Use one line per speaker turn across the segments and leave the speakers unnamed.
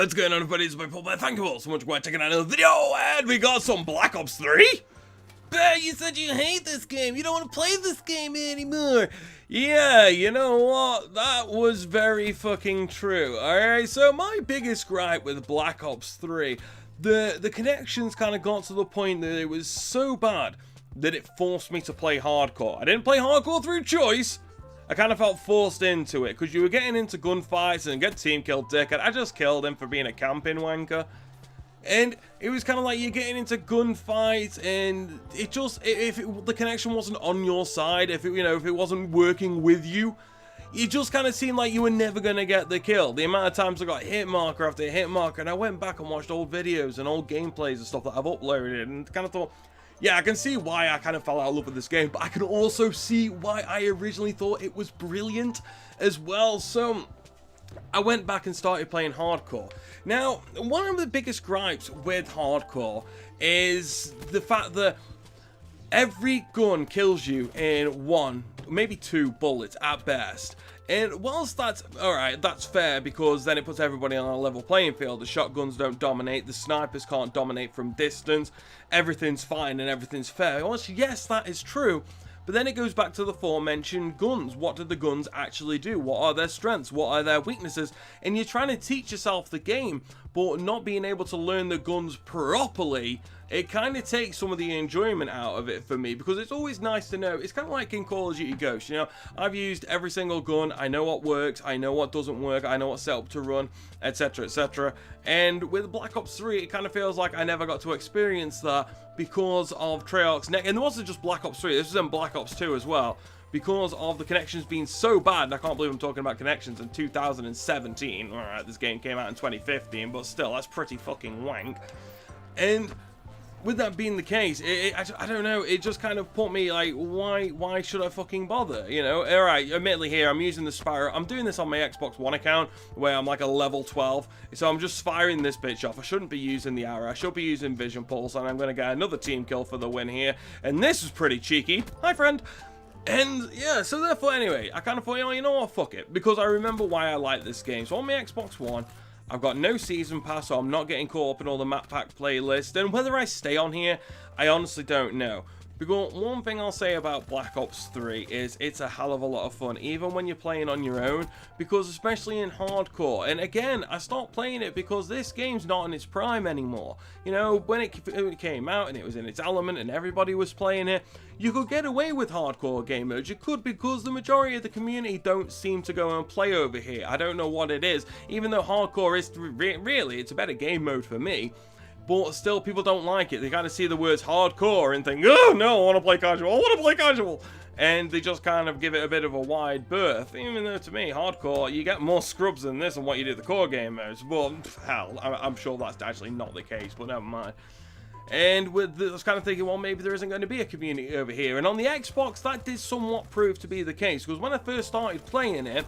What's going on, everybody? It's my Paul Bear. Thank you all so much for checking out another video, and we got some Black Ops 3. Bear, you said you hate this game. You don't want to play this game anymore. Yeah, you know what? That was very fucking true. Alright, so my biggest gripe with Black Ops 3, the connections kind of got to the point that it was so bad that it forced me to play hardcore. I didn't play hardcore through choice. I kind of felt forced into it, because you were getting into gunfights and get team killed dick, and I just killed him for being a camping wanker. And it was kind of like you're getting into gunfights, and it just, the connection wasn't on your side, if it wasn't working with you, it just kind of seemed like you were never going to get the kill. The amount of times I got hit marker after hit marker, and I went back and watched old videos and old gameplays and stuff that I've uploaded, and kind of thought, yeah, I can see why I kind of fell out of love with this game, but I can also see why I originally thought it was brilliant as well. So I went back and started playing hardcore. Now, one of the biggest gripes with hardcore is the fact that every gun kills you in one, maybe two bullets at best. And whilst that's alright, that's fair, because then it puts everybody on a level playing field. The shotguns don't dominate, the snipers can't dominate from distance, everything's fine and everything's fair. Well, yes, that is true. But then it goes back to the aforementioned guns. What do the guns actually do? What are their strengths? What are their weaknesses? And you're trying to teach yourself the game, but not being able to learn the guns properly, it kind of takes some of the enjoyment out of it for me, because it's always nice to know. It's kind of like in Call of Duty Ghosts, you know, I've used every single gun, I know what works, I know what doesn't work, I know what setup to run, etc, etc. And with Black Ops 3, it kind of feels like I never got to experience that because of Treyarch's neck. And it wasn't just Black Ops 3, this was in Black Ops 2 as well. Because of the connections being so bad, and I can't believe I'm talking about connections in 2017. Alright, this game came out in 2015, but still, that's pretty fucking wank. And with that being the case, I don't know, it just kind of put me like, why should I fucking bother, you know? Alright, admittedly here, I'm using the Spyro, I'm doing this on my Xbox One account, where I'm like a level 12, so I'm just firing this bitch off. I shouldn't be using the arrow, I should be using Vision Pulse, and I'm gonna get another team kill for the win here, and this is pretty cheeky. Hi, friend! And yeah, so therefore, anyway, I kind of thought, you know what, fuck it, because I remember why I like this game. So on my Xbox One, I've got no season pass, so I'm not getting caught up in all the map pack playlist, and whether I stay on here, I honestly don't know. Because one thing I'll say about Black Ops 3 is it's a hell of a lot of fun, even when you're playing on your own, because especially in hardcore, and again, I stopped playing it because this game's not in its prime anymore. You know, when it came out and it was in its element and everybody was playing it, you could get away with hardcore game modes. You could, because the majority of the community don't seem to go and play over here. I don't know what it is, even though hardcore is really, it's a better game mode for me. But still, people don't like it. They kind of see the words hardcore and think, oh no, I want to play casual, I want to play casual. And they just kind of give it a bit of a wide berth. Even though to me, hardcore, you get more scrubs than this and what you do the core game modes. But hell, I'm sure that's actually not the case, but never mind. And with this, I was kind of thinking, well, maybe there isn't going to be a community over here. And on the Xbox, that did somewhat prove to be the case. Because when I first started playing it,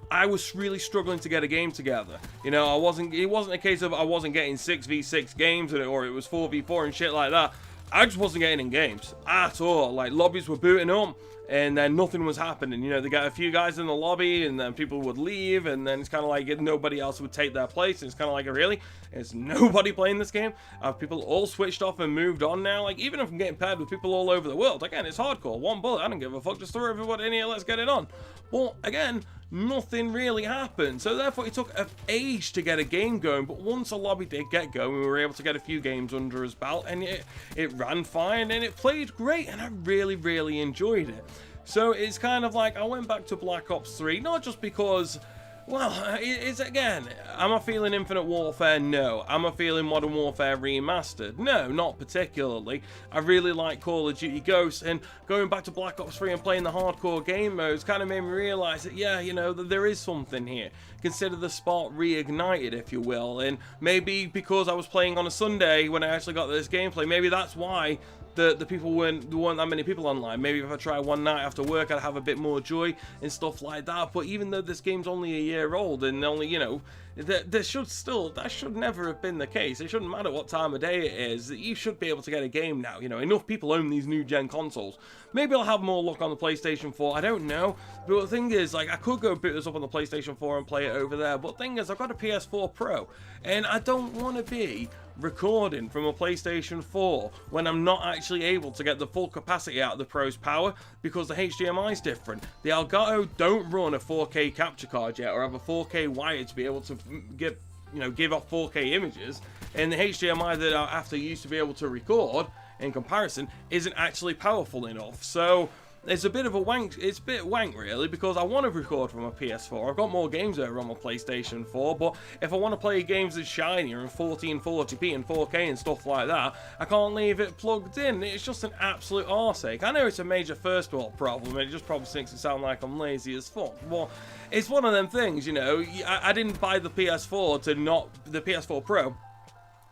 I was really struggling to get a game together. You know, it wasn't a case of I wasn't getting 6v6 games or it was 4v4 and shit like that. I just wasn't getting in games at all. Like, lobbies were booting up and then nothing was happening. You know, they got a few guys in the lobby and then people would leave, and then it's kind of like nobody else would take their place. And it's kind of like, really? Is nobody playing this game? Have people all switched off and moved on now? Like, even if I'm getting paired with people all over the world, again, it's hardcore. One bullet, I don't give a fuck. Just throw everybody in here, let's get it on. Well, again, nothing really happened. So therefore, it took an age to get a game going. But once a lobby did get going, we were able to get a few games under his belt, and it ran fine, and it played great, and I really, really enjoyed it. So it's kind of like I went back to Black Ops 3, not just because, well, it's again, am I feeling Infinite Warfare? No. Am I feeling Modern Warfare Remastered? No, not particularly. I really like Call of Duty Ghosts, and going back to Black Ops 3 and playing the hardcore game modes kind of made me realize that, yeah, you know, that there is something here. Consider the spark reignited, if you will, and maybe because I was playing on a Sunday when I actually got this gameplay, maybe that's why the people weren't that many people online. Maybe if I try one night after work, I'd have a bit more joy and stuff like that. But even though this game's only a year old and only, you know, that should never have been the case. It shouldn't matter what time of day it is. You should be able to get a game now. You know, enough people own these new gen consoles. Maybe I'll have more luck on the PlayStation 4. I don't know. But the thing is, like, I could go boot this up on the PlayStation 4 and play it over there. But the thing is, I've got a PS4 Pro, and I don't want to be recording from a PlayStation 4 when I'm not actually able to get the full capacity out of the Pro's power because the HDMI is different. The Elgato don't run a 4K capture card yet or have a 4K wire to be able to give off 4K images, and the HDMI that I have to use to be able to record in comparison isn't actually powerful enough. So it's a bit of a wank. It's a bit wank, really, because I want to record from a PS4. I've got more games over on my PlayStation 4, but if I want to play games that's shinier and 1440p and 4K and stuff like that, I can't leave it plugged in. It's just an absolute arseache. I know it's a major first world problem, and it just probably makes it sound like I'm lazy as fuck, but it's one of them things, you know. I didn't buy the PS4 Pro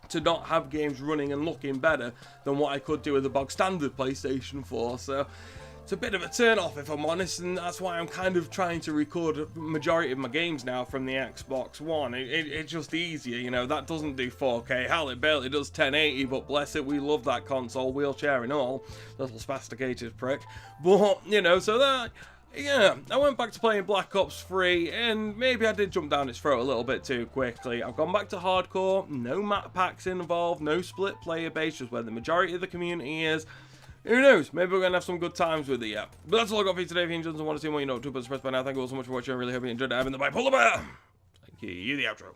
to not have games running and looking better than what I could do with the bog standard PlayStation 4, so it's a bit of a turn off, if I'm honest, and that's why I'm kind of trying to record the majority of my games now from the Xbox One. It's just easier, you know. That doesn't do 4K. Hell, it barely does 1080, but bless it, we love that console, wheelchair and all. Little spasticated prick. But, you know, so that, yeah, I went back to playing Black Ops 3, and maybe I did jump down its throat a little bit too quickly. I've gone back to hardcore, no map packs involved, no split player base, just where the majority of the community is. Who knows? Maybe we're going to have some good times with it, yeah. But that's all I got for you today. If you enjoyed and want to see more, you know what to do, but press by now. Thank you all so much for watching. I really hope you enjoyed it. I've been the bipolar bear. Thank you. You the outro.